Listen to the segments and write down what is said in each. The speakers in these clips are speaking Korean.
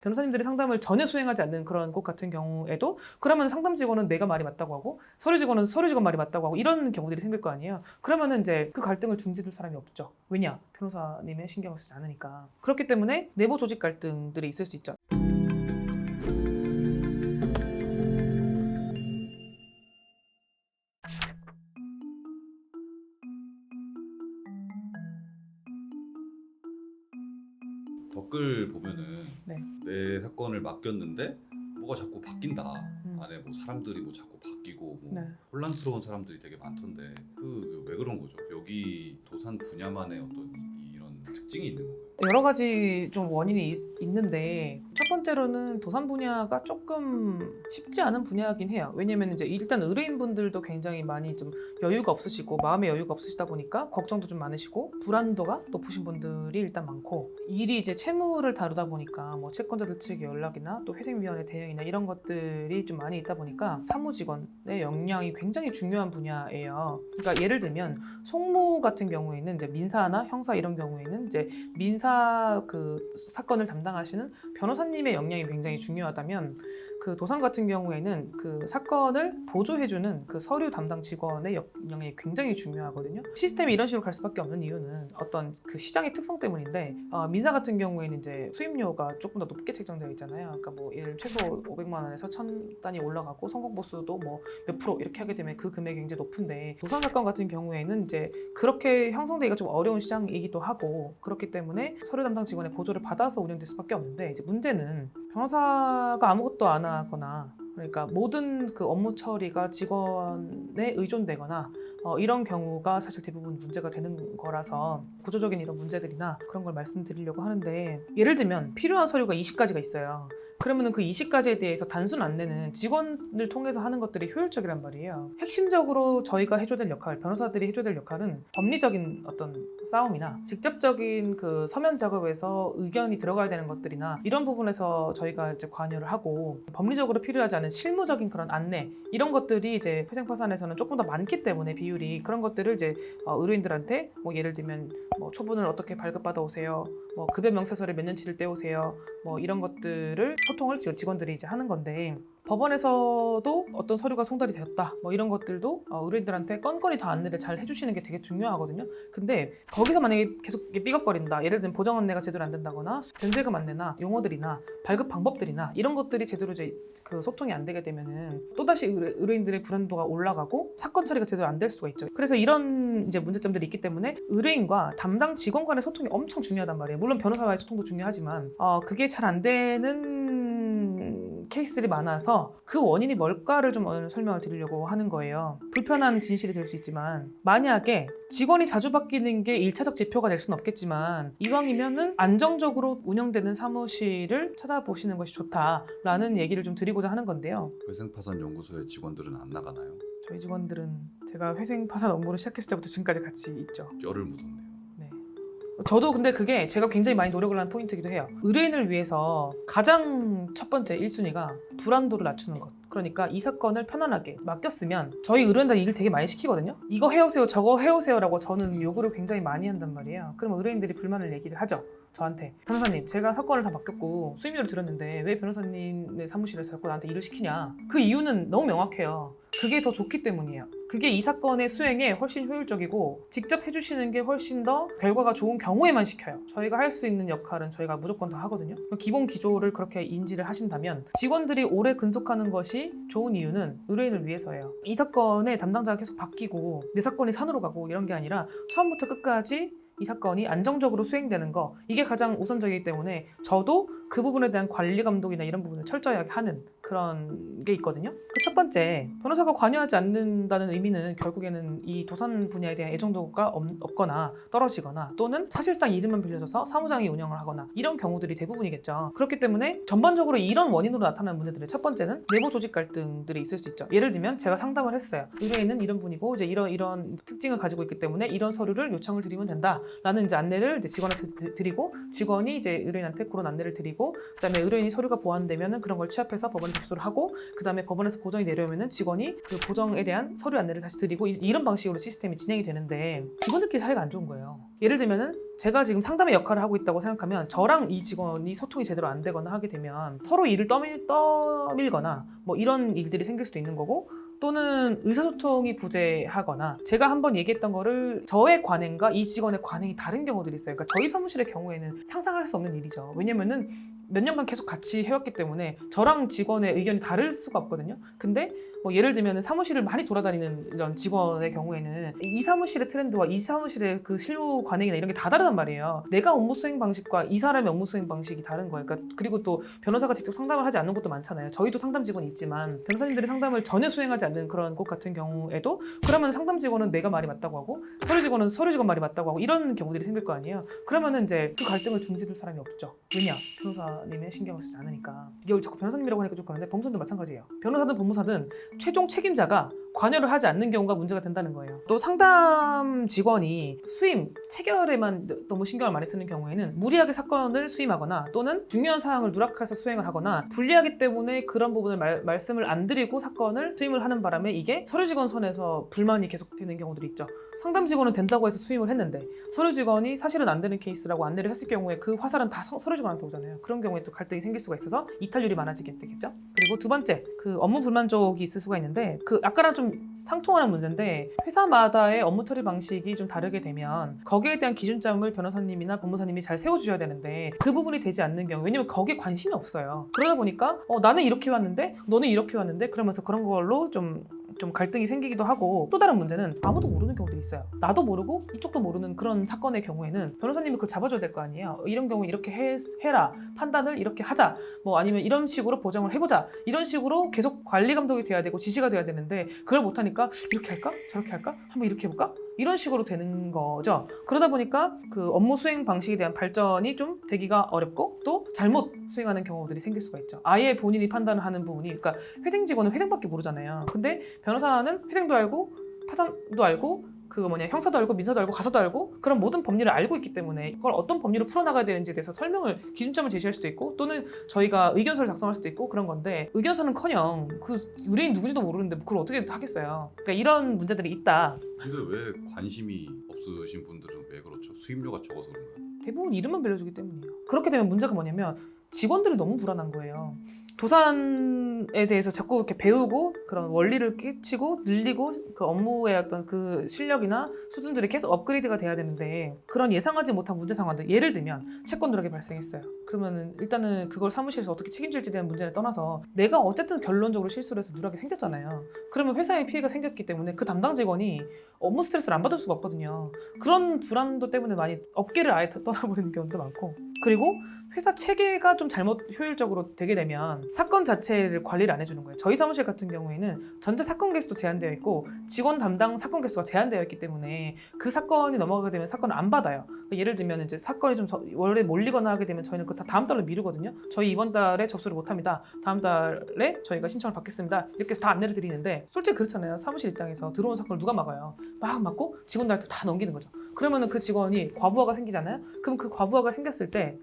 변호사님들이 상담을 전혀 수행하지 않는 그런 곳 같은 경우에도 그러면 상담 직원은 내가 말이 맞다고 하고 서류 직원은 서류 직원 말이 맞다고 하고 이런 경우들이 생길 거 아니에요. 그러면은 이제 그 갈등을 중재줄 사람이 없죠. 왜냐? 변호사님의 신경을 쓰지 않으니까. 그렇기 때문에 내부 조직 갈등들이 있을 수 있죠. 댓글 보면은 네. 내 사건을 맡겼는데 뭐가 자꾸 바뀐다. 음. 안에 뭐 사람들이 뭐 자꾸 바뀌고 뭐 네. 혼란스러운 사람들이 되게 많던데 그 왜 그런 거죠? 여기 도산 분야만의 어떤 이런 특징이 있는 건가요? 여러 가지 좀 원인이 있는데 첫 번째로는 도산 분야가 조금 쉽지 않은 분야이긴 해요. 왜냐면 이제 일단 의뢰인분들도 굉장히 많이 좀 여유가 없으시고 마음의 여유가 없으시다 보니까 걱정도 좀 많으시고 불안도가 높으신 분들이 일단 많고 일이 이제 채무를 다루다 보니까 뭐 채권자들 측의 연락이나 또 회생위원회 대응이나 이런 것들이 좀 많이 있다 보니까 사무직원의 역량이 굉장히 중요한 분야예요. 그러니까 예를 들면 송무 같은 경우에는 이제 민사나 형사 이런 경우에는 이제 민사 그 사건을 담당하시는 변호사님의 역량이 굉장히 중요하다면 그 도산 같은 경우에는 그 사건을 보조해주는 그 서류 담당 직원의 역량이 굉장히 중요하거든요. 시스템이 이런 식으로 갈 수밖에 없는 이유는 어떤 그 시장의 특성 때문인데 민사 같은 경우에는 이제 수임료가 조금 더 높게 책정되어 있잖아요. 그러니까 뭐 예를 최소 500만 원에서 1000단위 올라가고 성공보수도 뭐 몇 프로 이렇게 하게 되면 그 금액이 굉장히 높은데 도산 사건 같은 경우에는 이제 그렇게 형성되기가 좀 어려운 시장이기도 하고 그렇기 때문에 서류 담당 직원의 보조를 받아서 운영될 수밖에 없는데 이제 문제는 변호사가 아무것도 안 하거나 그러니까 모든 그 업무 처리가 직원에 의존되거나 이런 경우가 사실 대부분 문제가 되는 거라서 구조적인 이런 문제들이나 그런 걸 말씀드리려고 하는데 예를 들면 필요한 서류가 20가지가 있어요. 그러면은 그 20가지에 대해서 단순 안내는 직원을 통해서 하는 것들이 효율적이란 말이에요. 핵심적으로 저희가 해줘야 될 역할, 변호사들이 해줘야 될 역할은 법리적인 어떤 싸움이나 직접적인 그 서면 작업에서 의견이 들어가야 되는 것들이나 이런 부분에서 저희가 이제 관여를 하고 법리적으로 필요하지 않은 실무적인 그런 안내 이런 것들이 이제 회생파산에서는 조금 더 많기 때문에 비율이 그런 것들을 이제 의뢰인들한테 뭐 예를 들면 뭐 초분을 어떻게 발급받아 오세요, 뭐 급여 명세서를 몇 년치를 떼오세요, 뭐 이런 것들을 소통을 직원들이 이제 하는 건데 법원에서도 어떤 서류가 송달이 되었다 뭐 이런 것들도 의뢰인들한테 건건히 다 안내를 잘 해주시는 게 되게 중요하거든요. 근데 거기서 만약에 계속 삐걱거린다, 예를 들면 보정 안내가 제대로 안 된다거나 변제금 안내나 용어들이나 발급 방법들이나 이런 것들이 제대로 이제 그 소통이 안 되게 되면은 또다시 의뢰인들의 불안도가 올라가고 사건 처리가 제대로 안 될 수가 있죠. 그래서 이런 이제 문제점들이 있기 때문에 의뢰인과 담당 직원 간의 소통이 엄청 중요하단 말이에요. 물론 변호사와의 소통도 중요하지만 그게 잘 안 되는 케이스들이 많아서 그 원인이 뭘까를 좀 오늘 설명을 드리려고 하는 거예요. 불편한 진실이 될 수 있지만 만약에 직원이 자주 바뀌는 게 1차적 지표가 될 수는 없겠지만 이왕이면은 안정적으로 운영되는 사무실을 찾아보시는 것이 좋다라는 얘기를 좀 드리고자 하는 건데요. 회생파산연구소의 직원들은 안 나가나요? 저희 직원들은 제가 회생파산 업무를 시작했을 때부터 지금까지 같이 있죠. 뼈를 묻었네요. 저도 근데 그게 제가 굉장히 많이 노력을 한 포인트이기도 해요. 의뢰인을 위해서 가장 첫 번째 1순위가 불안도를 낮추는 것. 그러니까 이 사건을 편안하게 맡겼으면 저희 의뢰인들 일을 되게 많이 시키거든요. 이거 해오세요, 저거 해오세요라고 저는 요구를 굉장히 많이 한단 말이에요. 그러면 의뢰인들이 불만을 얘기를 하죠. 저한테 변호사님 제가 사건을 다 맡겼고 수임료를 들었는데 왜 변호사님의 사무실에서 자꾸 나한테 일을 시키냐. 그 이유는 너무 명확해요. 그게 더 좋기 때문이에요. 그게 이 사건의 수행에 훨씬 효율적이고 직접 해주시는 게 훨씬 더 결과가 좋은 경우에만 시켜요. 저희가 할 수 있는 역할은 저희가 무조건 다 하거든요. 기본 기조를 그렇게 인지를 하신다면 직원들이 오래 근속하는 것이 좋은 이유는 의뢰인을 위해서예요. 이 사건의 담당자가 계속 바뀌고 내 사건이 산으로 가고 이런 게 아니라 처음부터 끝까지 이 사건이 안정적으로 수행되는 거, 이게 가장 우선적이기 때문에 저도 그 부분에 대한 관리 감독이나 이런 부분을 철저하게 하는 그런 게 있거든요. 그 첫 번째, 변호사가 관여하지 않는다는 의미는 결국에는 이 도산 분야에 대한 애정도가 없거나 떨어지거나 또는 사실상 이름만 빌려줘서 사무장이 운영을 하거나 이런 경우들이 대부분이겠죠. 그렇기 때문에 전반적으로 이런 원인으로 나타나는 문제들의 첫 번째는 내부 조직 갈등들이 있을 수 있죠. 예를 들면 제가 상담을 했어요. 의뢰인은 이런 분이고 이제 이런 특징을 가지고 있기 때문에 이런 서류를 요청을 드리면 된다 라는 이제 안내를 이제 직원한테 드리고 직원이 이제 의뢰인한테 그런 안내를 드리고 받아들이고 그다음에 의뢰인이 서류가 보완되면은 그런 걸 취합해서 법원에 접수를 하고 그다음에 법원에서 보정이 내려오면은 직원이 그 보정에 대한 서류 안내를 다시 드리고 이런 방식으로 시스템이 진행이 되는데 직원들끼리 사이가 안 좋은 거예요. 예를 들면은 제가 지금 상담의 역할을 하고 있다고 생각하면 저랑 이 직원이 소통이 제대로 안 되거나 하게 되면 서로 일을 떠밀거나 뭐 이런 일들이 생길 수도 있는 거고 또는 의사소통이 부재하거나 제가 한번 얘기했던 거를 저의 관행과 이 직원의 관행이 다른 경우들이 있어요. 그러니까 저희 사무실의 경우에는 상상할 수 없는 일이죠. 왜냐면은 몇 년간 계속 같이 해왔기 때문에 저랑 직원의 의견이 다를 수가 없거든요. 근데 뭐 예를 들면 사무실을 많이 돌아다니는 이런 직원의 경우에는 이 사무실의 트렌드와 이 사무실의 그 실무 관행이나 이런 게 다 다르단 말이에요. 내가 업무 수행 방식과 이 사람의 업무 수행 방식이 다른 거예요. 그러니까 그리고 또 변호사가 직접 상담을 하지 않는 곳도 많잖아요. 저희도 상담 직원이 있지만 변호사님들이 상담을 전혀 수행하지 않는 그런 곳 같은 경우에도 그러면 상담 직원은 내가 말이 맞다고 하고 서류 직원은 서류 직원 말이 맞다고 하고 이런 경우들이 생길 거 아니에요. 그러면은 이제 그 갈등을 중재해줄 사람이 없죠. 왜냐? 변호사님의 신경을 쓰지 않으니까. 이걸 자꾸 변호사님이라고 하니까 좀 그런데 법무사도 마찬가지예요. 변호사든 법무사든 최종 책임자가 관여를 하지 않는 경우가 문제가 된다는 거예요. 또 상담 직원이 수임, 체결에만 너무 신경을 많이 쓰는 경우에는 무리하게 사건을 수임하거나 또는 중요한 사항을 누락해서 수행을 하거나 불리하기 때문에 그런 부분을 말씀을 안 드리고 사건을 수임을 하는 바람에 이게 서류 직원 선에서 불만이 계속되는 경우들이 있죠. 상담 직원은 된다고 해서 수임을 했는데 서류 직원이 사실은 안 되는 케이스라고 안내를 했을 경우에 그 화살은 다 서류 직원한테 오잖아요. 그런 경우에 또 갈등이 생길 수가 있어서 이탈률이 많아지게 되겠죠. 그리고 두 번째, 그 업무 불만족이 있을 수가 있는데 그 아까랑 좀 상통하는 문제인데 회사마다의 업무 처리 방식이 좀 다르게 되면 거기에 대한 기준점을 변호사님이나 법무사님이 잘 세워주셔야 되는데 그 부분이 되지 않는 경우 왜냐면 거기에 관심이 없어요. 그러다 보니까 나는 이렇게 왔는데 너는 이렇게 왔는데 그러면서 그런 걸로 좀 갈등이 생기기도 하고 또 다른 문제는 아무도 모르는 경우들이 있어요. 나도 모르고 이쪽도 모르는 그런 사건의 경우에는 변호사님이 그걸 잡아줘야 될 거 아니에요. 이런 경우에 이렇게 해라. 판단을 이렇게 하자. 뭐 아니면 이런 식으로 보정을 해보자. 이런 식으로 계속 관리 감독이 돼야 되고 지시가 돼야 되는데 그걸 못하니까 이렇게 할까? 저렇게 할까? 한번 이렇게 해볼까? 이런 식으로 되는 거죠. 그러다 보니까 그 업무 수행 방식에 대한 발전이 좀 되기가 어렵고 또 잘못 수행하는 경우들이 생길 수가 있죠. 아예 본인이 판단을 하는 부분이 그러니까 회생 직원은 회생밖에 모르잖아요. 근데 변호사는 회생도 알고 파산도 알고 형사도 알고 민사도 알고 가사도 알고 그런 모든 법률을 알고 있기 때문에 그걸 어떤 법률을 풀어나가야 되는지에 대해서 기준점을 제시할 수도 있고 또는 저희가 의견서를 작성할 수도 있고 그런 건데 의견서는커녕 그 의뢰인 누군지도 모르는데 그걸 어떻게 하겠어요. 그러니까 이런 문제들이 있다. 근데 왜 관심이 없으신 분들은 왜 그렇죠? 수임료가 적어서 그런가요? 대부분 이름만 빌려주기 때문이에요. 그렇게 되면 문제가 뭐냐면 직원들이 너무 불안한 거예요. 도산에 대해서 자꾸 이렇게 배우고 그런 원리를 끼치고 늘리고 그 업무의 어떤 그 실력이나 수준들이 계속 업그레이드가 돼야 되는데 그런 예상하지 못한 문제 상황들 예를 들면 채권 누락이 발생했어요. 그러면은 일단은 그걸 사무실에서 어떻게 책임질지에 대한 문제를 떠나서 내가 어쨌든 결론적으로 실수를 해서 누락이 생겼잖아요. 그러면 회사에 피해가 생겼기 때문에 그 담당 직원이 업무 스트레스를 안 받을 수가 없거든요. 그런 불안도 때문에 많이 업계를 아예 떠나버리는 경우도 많고 그리고 회사 체계가 좀 잘못 효율적으로 되게 되면 사건 자체를 관리를 안 해주는 거예요. 저희 사무실 같은 경우에는 전체 사건 개수도 제한되어 있고 직원 담당 사건 개수가 제한되어 있기 때문에 그 사건이 넘어가게 되면 사건을 안 받아요. 예를 들면 이제 사건이 좀 원래 몰리거나 하게 되면 저희는 그거 다 다음 달로 미루거든요. 저희 이번 달에 접수를 못합니다. 다음 달에 저희가 신청을 받겠습니다. 이렇게 해서 다 안내를 드리는데 솔직히 그렇잖아요. 사무실 입장에서 들어온 사건을 누가 막아요. 막 막고 직원들한테 다 넘기는 거죠. 그러면은 그 직원이 과부하가 생기잖아요. 그럼 그 과부하가 생겼을 때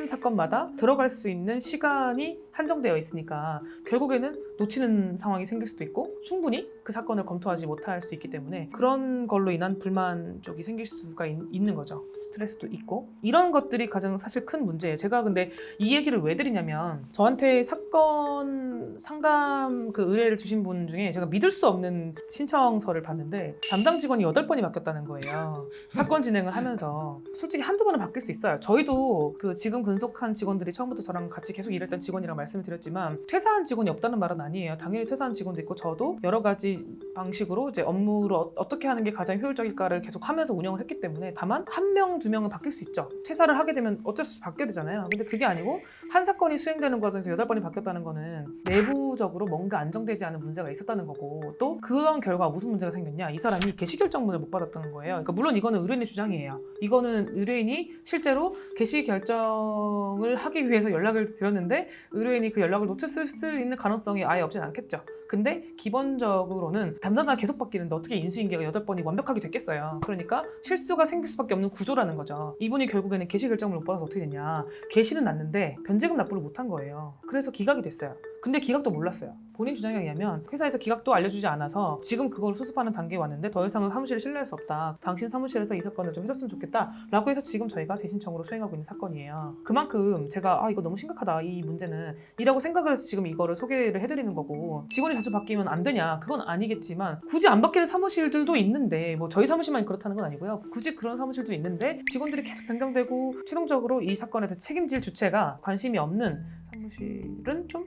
사건마다 들어갈 수 있는 시간이 한정되어 있으니까 결국에는 놓치는 상황이 생길 수도 있고 충분히 그 사건을 검토하지 못할 수 있기 때문에 그런 걸로 인한 불만 쪽이 생길 수가 있는 거죠. 스트레스도 있고 이런 것들이 가장 사실 큰 문제예요. 제가 근데 이 얘기를 왜 드리냐면 저한테 사건 상담 그 의뢰를 주신 분 중에 제가 믿을 수 없는 신청서를 봤는데 담당 직원이 8번이 바뀌었다는 거예요. 사건 진행을 하면서 솔직히 한두 번은 바뀔 수 있어요. 저희도 그 지금 근속한 직원들이 처음부터 저랑 같이 계속 일했던 직원이라고 말씀을 드렸지만 퇴사한 직원이 없다는 말은 아니에요. 당연히 퇴사한 직원도 있고 저도 여러 가지 방식으로 이제 업무를 어떻게 하는 게 가장 효율적일까를 계속 하면서 운영을 했기 때문에 다만 한 명, 두 명은 바뀔 수 있죠. 퇴사를 하게 되면 어쩔 수 없이 바뀌어야 되잖아요. 근데 그게 아니고 한 사건이 수행되는 과정에서 8번이 바뀌었다는 거는 내부적으로 뭔가 안정되지 않은 문제가 있었다는 거고 또 그런 결과 무슨 문제가 생겼냐 이 사람이 개시결정문을 못 받았다는 거예요. 그러니까 물론 이거는 의뢰인의 주장이에요. 이거는 의뢰인이 실제로 개시결정을 하기 위해서 연락을 드렸는데 의뢰인이 그 연락을 놓칠 수 있는 가능성이 아예 없진 않겠죠. 근데 기본적으로는 담당자가 계속 바뀌는데 어떻게 인수인계가 8번이 완벽하게 됐겠어요. 그러니까 실수가 생길 수밖에 없는 구조라는 거죠. 이분이 결국에는 개시 결정을 못 받아서 어떻게 됐냐. 개시는 났는데 변제금 납부를 못한 거예요. 그래서 기각이 됐어요. 근데 기각도 몰랐어요. 본인 주장에 의하면 회사에서 기각도 알려주지 않아서 지금 그걸 수습하는 단계에 왔는데 더 이상은 사무실을 신뢰할 수 없다. 당신 사무실에서 이 사건을 좀 해줬으면 좋겠다. 라고 해서 지금 저희가 재신청으로 수행하고 있는 사건이에요. 그만큼 제가 이거 너무 심각하다. 이 문제는 이라고 생각을 해서 지금 이거를 소개를 해드리는 거고 직원이 자주 바뀌면 안 되냐? 그건 아니겠지만 굳이 안 바뀌는 사무실들도 있는데 뭐 저희 사무실만 그렇다는 건 아니고요. 굳이 그런 사무실도 있는데 직원들이 계속 변경되고 최종적으로 이 사건에 대해 책임질 주체가 관심이 없는 사무실은 좀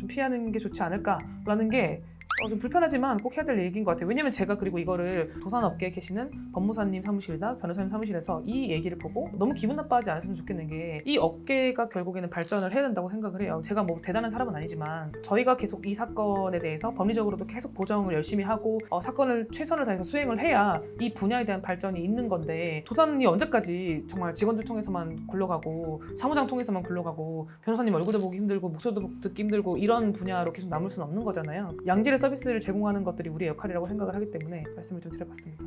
피하는 게 좋지 않을까라는 게 좀 불편하지만 꼭 해야 될 얘기인 것 같아요. 왜냐면 제가 그리고 이거를 도산업계에 계시는 법무사님 사무실이나 변호사님 사무실에서 이 얘기를 보고 너무 기분 나빠하지 않았으면 좋겠는 게 이 업계가 결국에는 발전을 해야 된다고 생각을 해요. 제가 뭐 대단한 사람은 아니지만 저희가 계속 이 사건에 대해서 법리적으로도 계속 보정을 열심히 하고 사건을 최선을 다해서 수행을 해야 이 분야에 대한 발전이 있는 건데 도산이 언제까지 정말 직원들 통해서만 굴러가고 사무장 통해서만 굴러가고 변호사님 얼굴도 보기 힘들고 목소리도 듣기 힘들고 이런 분야로 계속 남을 수는 없는 거잖아요. 양질의 서비스를 제공하는 것들이 우리의 역할이라고 생각을 하기 때문에 말씀을 좀 드려봤습니다.